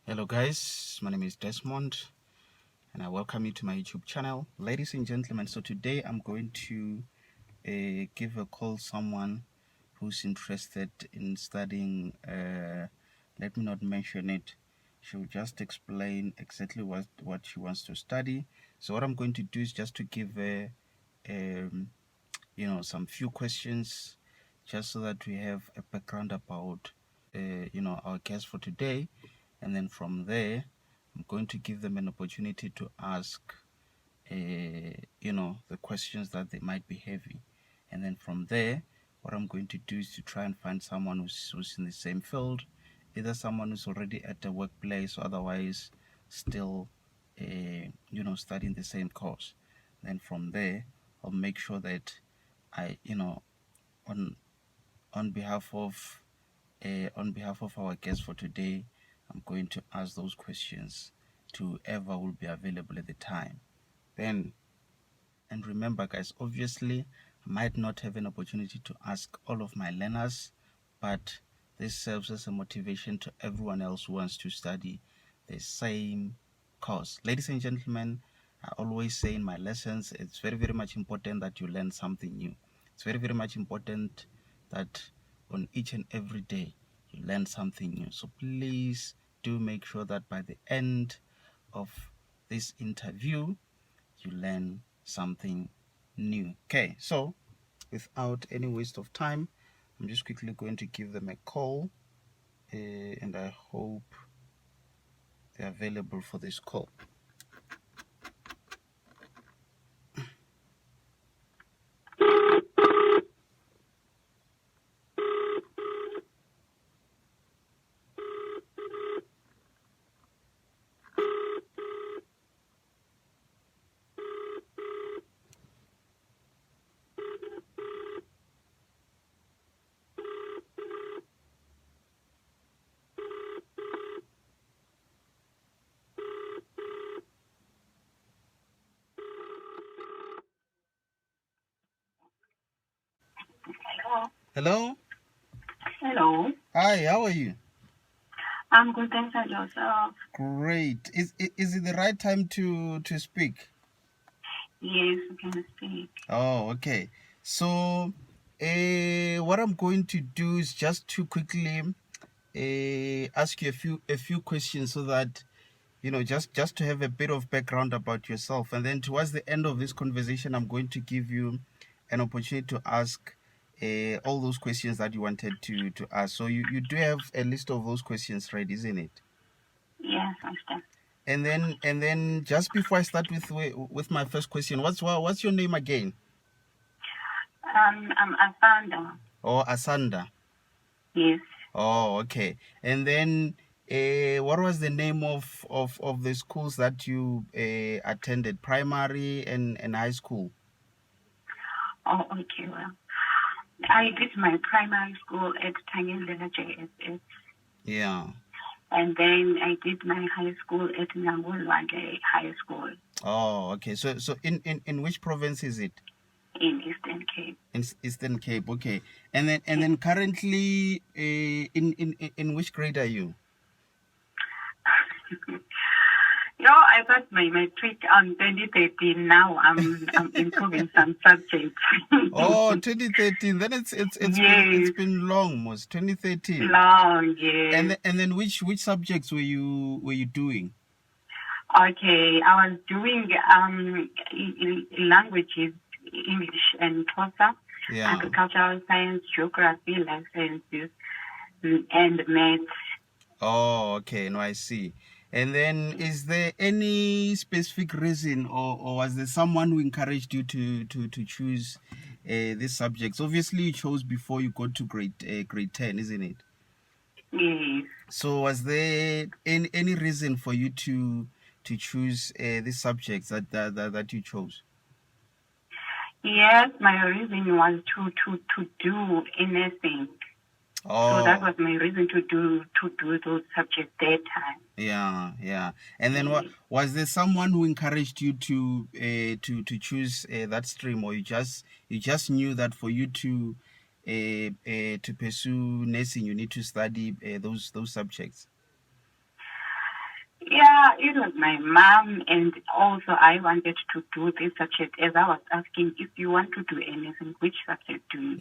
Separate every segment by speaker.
Speaker 1: Hello guys, my name is Desmond and I welcome you to my YouTube channel. Ladies and gentlemen, so today I'm going to give a call someone who's interested in studying, let me not mention it. She'll just explain exactly what she wants to study. So what I'm going to do is just to give her some few questions just so that we have a background about our guest for today, and then from there I'm going to give them an opportunity to ask the questions that they might be heavy, and then from there what I'm going to do is to try and find someone who's in the same field, either someone who's already at the workplace or otherwise still studying the same course. Then from there I'll make sure that I on on behalf of our guest for today, I'm going to ask those questions to whoever will be available at the time. Then, and remember, guys, obviously, I might not have an opportunity to ask all of my learners, but this serves as a motivation to everyone else who wants to study the same course. Ladies and gentlemen, I always say in my lessons, it's very, very much important that you learn something new. It's very, very much important that on each and every day you learn something new. So please do make sure that by the end of this interview, you learn something new. Okay, so without any waste of time, I'm just quickly going to give them a call, and I hope they're available for this call. Hello?
Speaker 2: Hello.
Speaker 1: Hi, how are you?
Speaker 2: I'm good, thanks, and yourself?
Speaker 1: Great. Is it the right time to speak?
Speaker 2: Yes, we can speak.
Speaker 1: Oh, okay. So, what I'm going to do is just to quickly ask you a few questions so that just to have a bit of background about yourself, and then towards the end of this conversation I'm going to give you an opportunity to ask all those questions that you wanted to ask. So you do have a list of those questions, right? Isn't it?
Speaker 2: Yes, understand.
Speaker 1: And then just before I start with my first question, what's your name again?
Speaker 2: I'm Asanda.
Speaker 1: Oh, Asanda.
Speaker 2: Yes.
Speaker 1: Oh, okay. And then what was the name of the schools that you attended, primary and high school?
Speaker 2: Oh, okay, well. I did my primary school at Tangendela JSS.
Speaker 1: Yeah.
Speaker 2: And then I did my high school at Nambulwage High School.
Speaker 1: Oh, okay. So in which province is it?
Speaker 2: In Eastern Cape.
Speaker 1: In Eastern Cape. Okay. And then currently, in which grade are you?
Speaker 2: I passed my matric on 2013. Now I'm improving some subjects.
Speaker 1: Oh, 2013. Then it's been long, most 2013.
Speaker 2: Long, yes.
Speaker 1: And then which subjects were you doing?
Speaker 2: Okay, I was doing languages, English and Xhosa, agricultural science, geography, life sciences, and maths.
Speaker 1: Oh, okay. No, I see. And then is there any specific reason, or was there someone who encouraged you to choose these subjects? Obviously, you chose before you got to grade 10, isn't it?
Speaker 2: Yes.
Speaker 1: So was there any reason for you to choose these subjects that you chose?
Speaker 2: Yes, my reason was to do anything. So that was my reason to do those subjects that time.
Speaker 1: Yeah. And then what was there someone who encouraged you to choose that stream, or you just knew that for you to pursue nursing you need to study those subjects?
Speaker 2: Yeah, it was my mom, and also I wanted to do this subject as I was asking if you want to do anything, which subject do you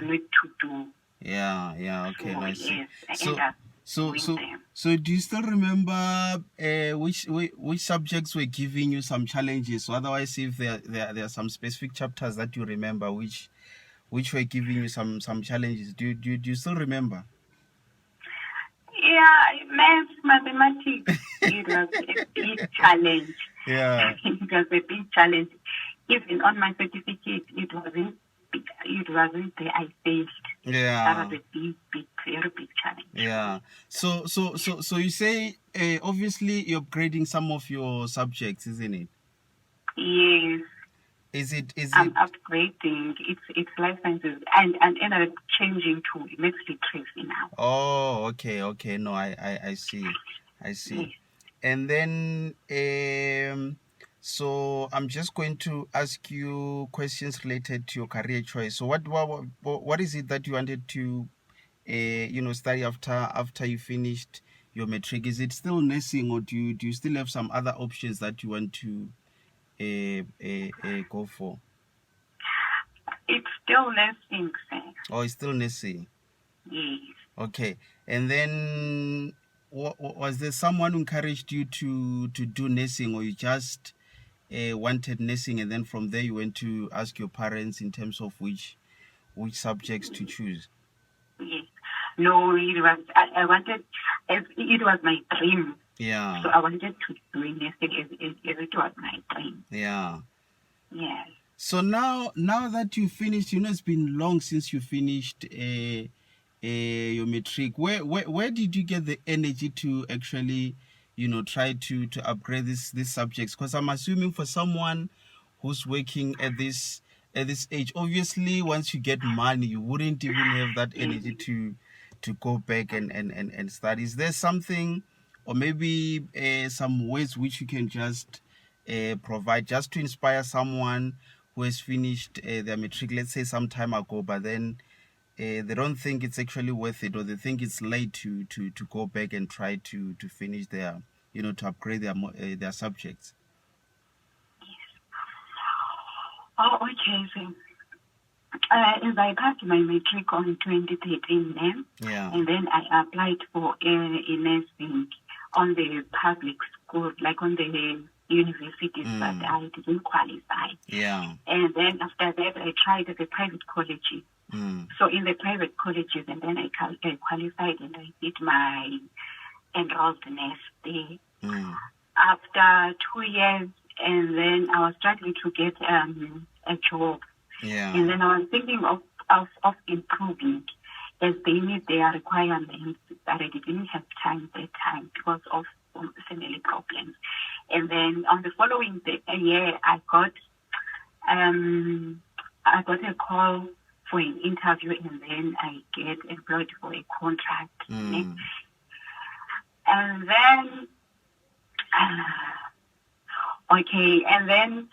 Speaker 2: need to do?
Speaker 1: Yeah. Okay,
Speaker 2: So,
Speaker 1: I see.
Speaker 2: yes, I
Speaker 1: So,
Speaker 2: end up
Speaker 1: so,
Speaker 2: doing
Speaker 1: so,
Speaker 2: them.
Speaker 1: so, do you still remember which subjects were giving you some challenges? So otherwise, if there are some specific chapters that you remember which were giving you some challenges, do you still remember?
Speaker 2: Yeah, math, mathematics, it was a big challenge.
Speaker 1: Yeah.
Speaker 2: It was a big challenge. Even on my certificate, it wasn't there. I failed.
Speaker 1: Yeah.
Speaker 2: That was a very big challenge.
Speaker 1: Yeah. So you say obviously you're grading some of your subjects, isn't it?
Speaker 2: Yes.
Speaker 1: Is it?
Speaker 2: I'm upgrading. It's life sciences and ended up changing to mixed literacy now.
Speaker 1: Oh, okay. No, I see.
Speaker 2: Yes.
Speaker 1: And then so I'm just going to ask you questions related to your career choice. So what is it that you wanted to study after you finished your matric? Is it still nursing, or do you still have some other options that you want to go for?
Speaker 2: It's still nursing, sir.
Speaker 1: Oh, it's still nursing.
Speaker 2: Yes.
Speaker 1: Okay. And then was there someone who encouraged you to do nursing, or you just wanted nursing, and then from there you went to ask your parents in terms of which subjects to choose?
Speaker 2: Yes. No, it was I wanted it was my dream.
Speaker 1: Yeah.
Speaker 2: So I wanted to do nursing as it was my dream.
Speaker 1: Yeah.
Speaker 2: Yes.
Speaker 1: So now that you finished, it's been long since you finished your matric. Where did you get the energy to actually, try to upgrade these subjects? Because I'm assuming for someone who's working at this age, obviously once you get money, you wouldn't even have that energy to go back and study. Is there something, or maybe some ways which you can just provide just to inspire someone who has finished their matric, let's say some time ago, but then they don't think it's actually worth it, or they think it's late to go back and try to finish their, to upgrade their subjects?
Speaker 2: Oh, okay. So, as I passed my matric on 2013,
Speaker 1: Yeah.
Speaker 2: and then I applied for a nursing on the public schools, like on the universities, but I didn't qualify.
Speaker 1: Yeah.
Speaker 2: And then after that, I tried at the private colleges. So in the private colleges, and then I qualified, and I did my enrolled nurse there. After 2 years, and then I was struggling to get a job.
Speaker 1: Yeah.
Speaker 2: And then I was thinking of improving as they meet their requirements, but I didn't have time that time because of family problems. And then on the following year, I got a call for an interview, and then I get employed for a contract. And then, okay, and then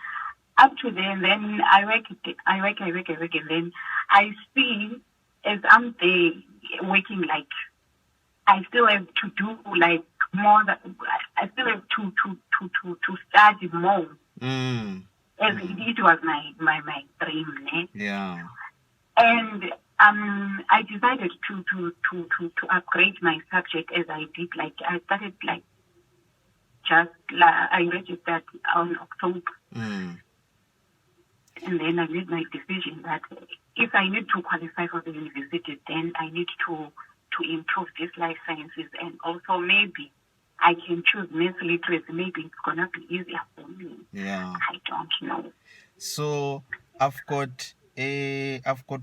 Speaker 2: up to then I work, and then I see as I'm there working, like I still have to do like more. I still have to study more. As it was my dream, né?
Speaker 1: Yeah.
Speaker 2: And I decided to upgrade my subject as I did. Like I started like I registered on October. And then I made my decision that if I need to qualify for the university, then I need to improve this life sciences, and also maybe I can choose math literacy. Maybe it's gonna be easier for me.
Speaker 1: Yeah.
Speaker 2: I don't know.
Speaker 1: So I've got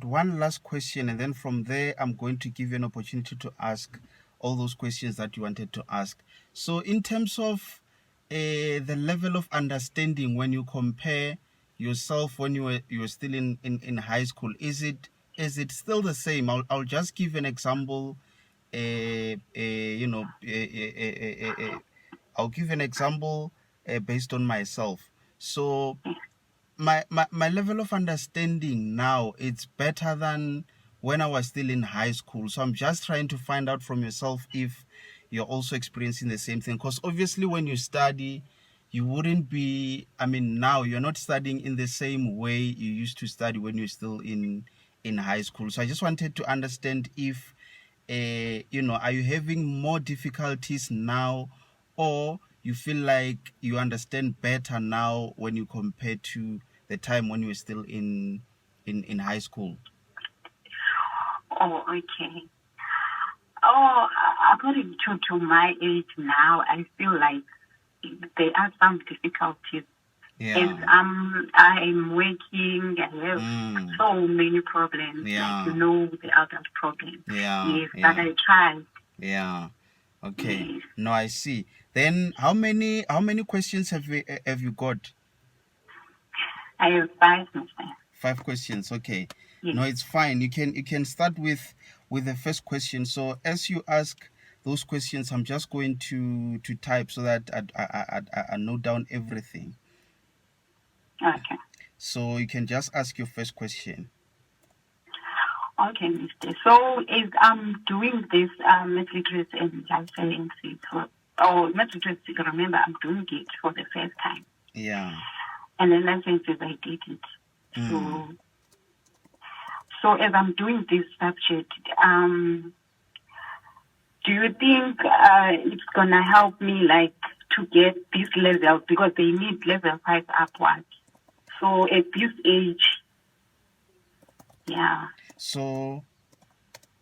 Speaker 1: one last question, and then from there I'm going to give you an opportunity to ask all those questions that you wanted to ask. So in terms of the level of understanding, when you compare yourself when you were still in high school, is it still the same? I'll just give an example. I'll give an example based on myself. So my level of understanding now, it's better than when I was still in high school. So I'm just trying to find out from yourself if you're also experiencing the same thing? Because obviously when you study, you wouldn't be, I mean, now you're not studying in the same way you used to study when you're still in high school. So I just wanted to understand if are you having more difficulties now, or you feel like you understand better now when you compare to the time when you were still in high school?
Speaker 2: Oh, okay. Oh, according to my age now, I feel like there are some difficulties. As
Speaker 1: Yeah.
Speaker 2: I'm working, I have
Speaker 1: Mm.
Speaker 2: so many problems, like
Speaker 1: Yeah.
Speaker 2: the adult problems.
Speaker 1: Yeah.
Speaker 2: Yes, but
Speaker 1: Yeah.
Speaker 2: I try.
Speaker 1: Yeah. Okay.
Speaker 2: Yes,
Speaker 1: No, I see. Then how many questions have you got?
Speaker 2: I have five myself.
Speaker 1: 5 questions. Okay. No,
Speaker 2: Yes,
Speaker 1: it's fine. You can start with the first question. So as you ask those questions, I'm just going to type so that I note down everything.
Speaker 2: okay.
Speaker 1: So you can just ask your first question.
Speaker 2: Okay, Mister. So is doing this math literacy and life sciences math literacy, remember I'm doing it for the first time.
Speaker 1: Yeah.
Speaker 2: And then life sciences I did it.
Speaker 1: Mm.
Speaker 2: So as I'm doing this subject, do you think it's gonna help me like to get this level because they need level 5 upwards? So at this age, yeah.
Speaker 1: So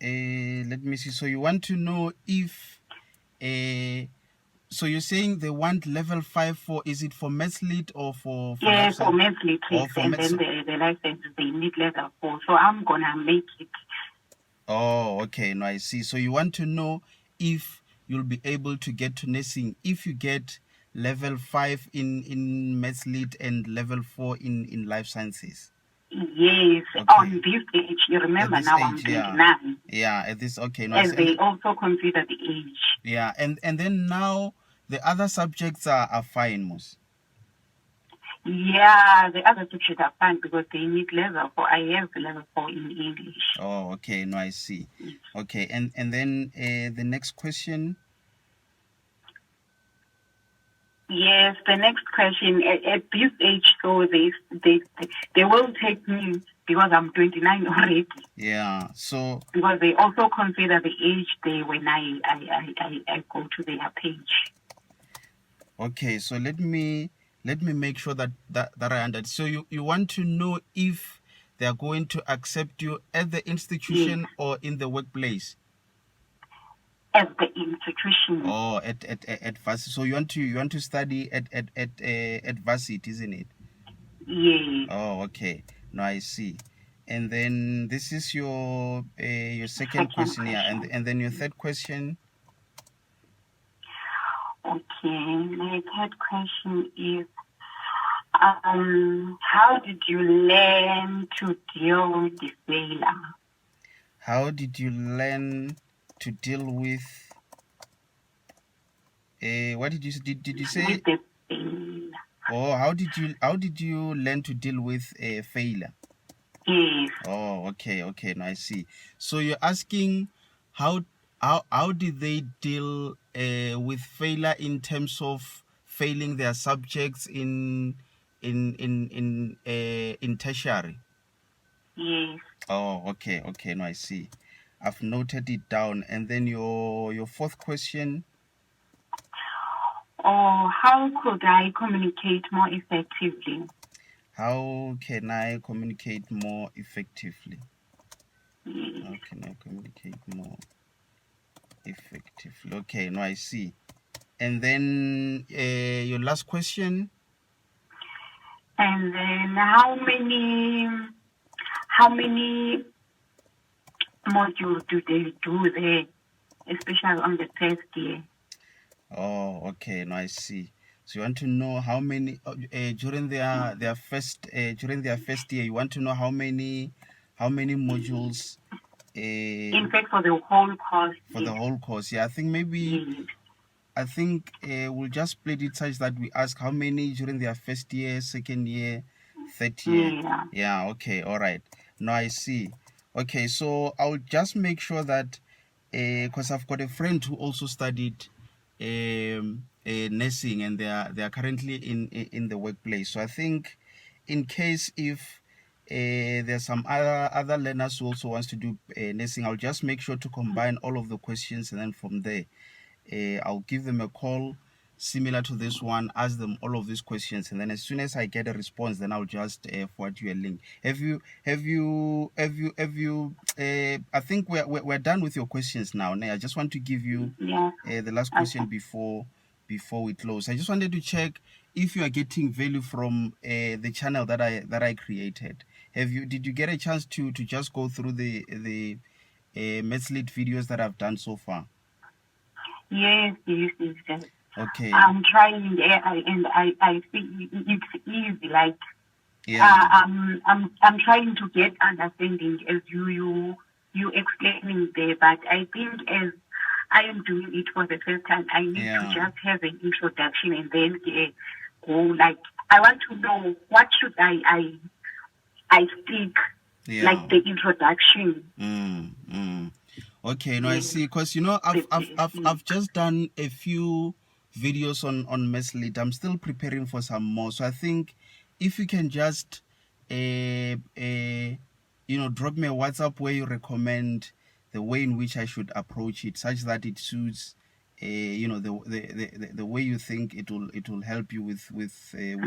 Speaker 1: let me see. So you want to know if so you're saying they want level 5 for, is it for maths lit or for
Speaker 2: Yeah,
Speaker 1: life
Speaker 2: for
Speaker 1: science?
Speaker 2: math
Speaker 1: Or
Speaker 2: literacy
Speaker 1: for
Speaker 2: and
Speaker 1: maths?
Speaker 2: then the licenses they need level 4. So I'm gonna make it.
Speaker 1: Oh, okay. No, I see. So you want to know if you'll be able to get to nursing if you get level 5 in maths lit and level 4 in life sciences.
Speaker 2: Yes, on
Speaker 1: Okay.
Speaker 2: this age, you
Speaker 1: At
Speaker 2: remember
Speaker 1: this
Speaker 2: now I'm
Speaker 1: age, yeah.
Speaker 2: 29.
Speaker 1: Yeah, at this, okay. No, I
Speaker 2: And
Speaker 1: see.
Speaker 2: they also consider the age.
Speaker 1: Yeah, and then now the other subjects are fine, most.
Speaker 2: Yeah, the other teachers are fine because they need level 4. I have level 4 in English.
Speaker 1: Oh, okay. No, I see.
Speaker 2: Yes.
Speaker 1: Okay, and then the next question.
Speaker 2: Yes, the next question at this age, so they will take me because I'm 29 already.
Speaker 1: Yeah. So
Speaker 2: Because they also consider the age they when I go to their page.
Speaker 1: okay, so let me make sure that I understand. So you want to know if they are going to accept you at the
Speaker 2: Yes,
Speaker 1: institution or in the workplace,
Speaker 2: at the institution.
Speaker 1: or at varsity. So you want to study at varsity, isn't it?
Speaker 2: Yes,
Speaker 1: Oh, okay. No, I see. And then this is your second
Speaker 2: second
Speaker 1: question, yeah, and
Speaker 2: question.
Speaker 1: and then your third question.
Speaker 2: Okay, my third question is, how did you learn to deal with the failure?
Speaker 1: How did you learn to deal with what did you say?
Speaker 2: With the failure.
Speaker 1: Oh, how did you learn to deal with failure?
Speaker 2: Yes,
Speaker 1: Oh, okay, okay, no, I see. So you're asking how how did they deal with failure in terms of failing their subjects in tertiary?
Speaker 2: yes.
Speaker 1: Oh, okay, okay, no, I see. I've noted it down. And then your fourth question.
Speaker 2: Or how could I communicate more effectively?
Speaker 1: How can I communicate more effectively?
Speaker 2: Yes.
Speaker 1: How can I communicate more effectively? Okay, no, I see. And then your last question.
Speaker 2: And then how many modules do they do there, especially on the first year?
Speaker 1: Oh, okay, no, I see. So you want to know how many during their first year. You want to know how many modules
Speaker 2: In
Speaker 1: uh,
Speaker 2: fact, for the whole course,
Speaker 1: for the
Speaker 2: yes,
Speaker 1: whole course. Yeah, I think maybe
Speaker 2: yes,
Speaker 1: I think we'll just split it such that we ask how many during their first year, second year, third year.
Speaker 2: yeah.
Speaker 1: Yeah, okay, all right. Now I see. Okay, so I'll just make sure that because I've got a friend who also studied nursing, and they are currently in the workplace. So I think, in case if there's some other learners who also wants to do nursing, I'll just make sure to combine all of the questions, and then from there, I'll give them a call similar to this one, ask them all of these questions, and then as soon as I get a response, then I'll just forward you a link. I think we're done with your questions now. I just want to give you
Speaker 2: Yeah.
Speaker 1: the last
Speaker 2: Okay.
Speaker 1: question before we close. I just wanted to check if you are getting value from the channel that I created. Did you get a chance to just go through the Mathslit videos that I've done so far?
Speaker 2: Yes, yes, yes, yes.
Speaker 1: Okay.
Speaker 2: I'm trying, and I see it's easy. Like,
Speaker 1: Yeah.
Speaker 2: I'm trying to get understanding as you explaining there, but I think as I am doing it for the first time, I need to
Speaker 1: Yeah.
Speaker 2: just have an introduction and then go. Like, I want to know what should I speak,
Speaker 1: Yeah.
Speaker 2: like the introduction.
Speaker 1: Okay, no, I
Speaker 2: Yes,
Speaker 1: see. Because I've just done a few videos on Meslit. I'm still preparing for some more. So I think if you can just drop me a WhatsApp where you recommend the way in which I should approach it, such that it suits the way you think it will help you with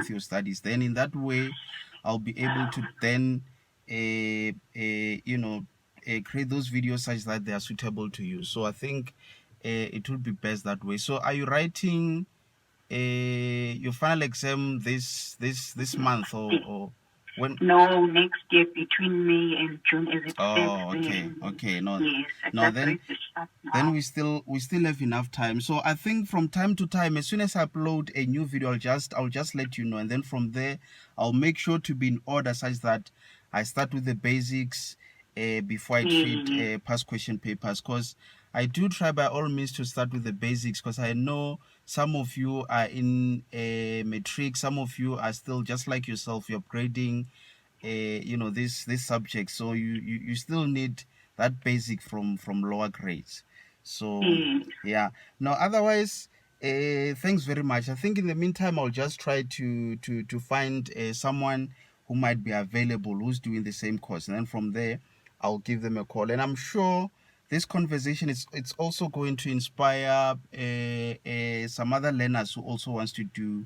Speaker 1: your studies. Then in that way, I'll be able to then create those videos such that they are suitable to you. So I think it would be best that way. So are you writing your final exam this month, or when?
Speaker 2: no, next year between May and June as it states
Speaker 1: Oh,
Speaker 2: there.
Speaker 1: okay, okay. No,
Speaker 2: Yes, I
Speaker 1: no.
Speaker 2: just
Speaker 1: Then
Speaker 2: read the chat
Speaker 1: then
Speaker 2: now.
Speaker 1: we still have enough time. So I think from time to time, as soon as I upload a new video, I'll just let you know, and then from there, I'll make sure to be in order such that I start with the basics before I treat
Speaker 2: Yes,
Speaker 1: past question papers. Because I do try by all means to start with the basics, because I know some of you are in matric, some of you are still just like yourself, you're upgrading this subject, so you still need that basic from lower grades. So
Speaker 2: yes,
Speaker 1: yeah, no, otherwise, thanks very much. I think in the meantime, I'll just try to find someone who might be available, who's doing the same course, and then from there I'll give them a call, and I'm sure this conversation is it's also going to inspire some other learners who also wants to do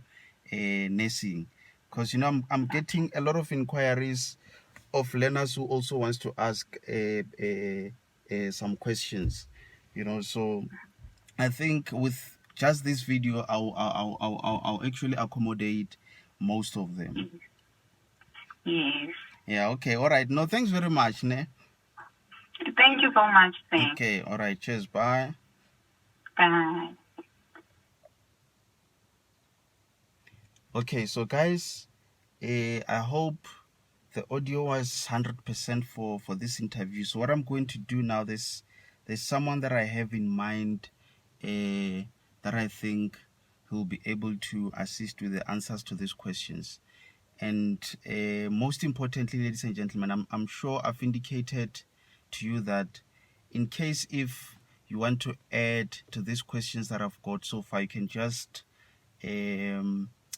Speaker 1: nursing, because I'm getting a lot of inquiries of learners who also wants to ask some questions, so I think with just this video, I'll actually accommodate most of them.
Speaker 2: yes.
Speaker 1: Yeah, okay, all right. No, thanks very much, ne?
Speaker 2: Thank you so much. Thanks.
Speaker 1: Okay, all right, cheers, bye.
Speaker 2: Bye.
Speaker 1: Okay, so guys, I hope the audio was 100% for this interview. So what I'm going to do now, there's someone that I have in mind, that I think will be able to assist with the answers to these questions. And most importantly, ladies and gentlemen, I'm sure I've indicated to you that in case if you want to add to these questions that I've got so far, um,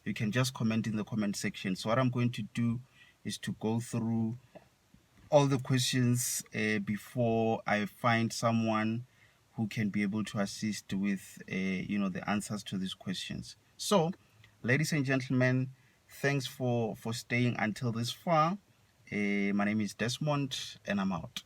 Speaker 1: you can just comment in the comment section. So what I'm going to do is to go through all the questions before I find someone who can be able to assist with the answers to these questions. So, ladies and gentlemen, thanks for staying until this far. My name is Desmond, and I'm out.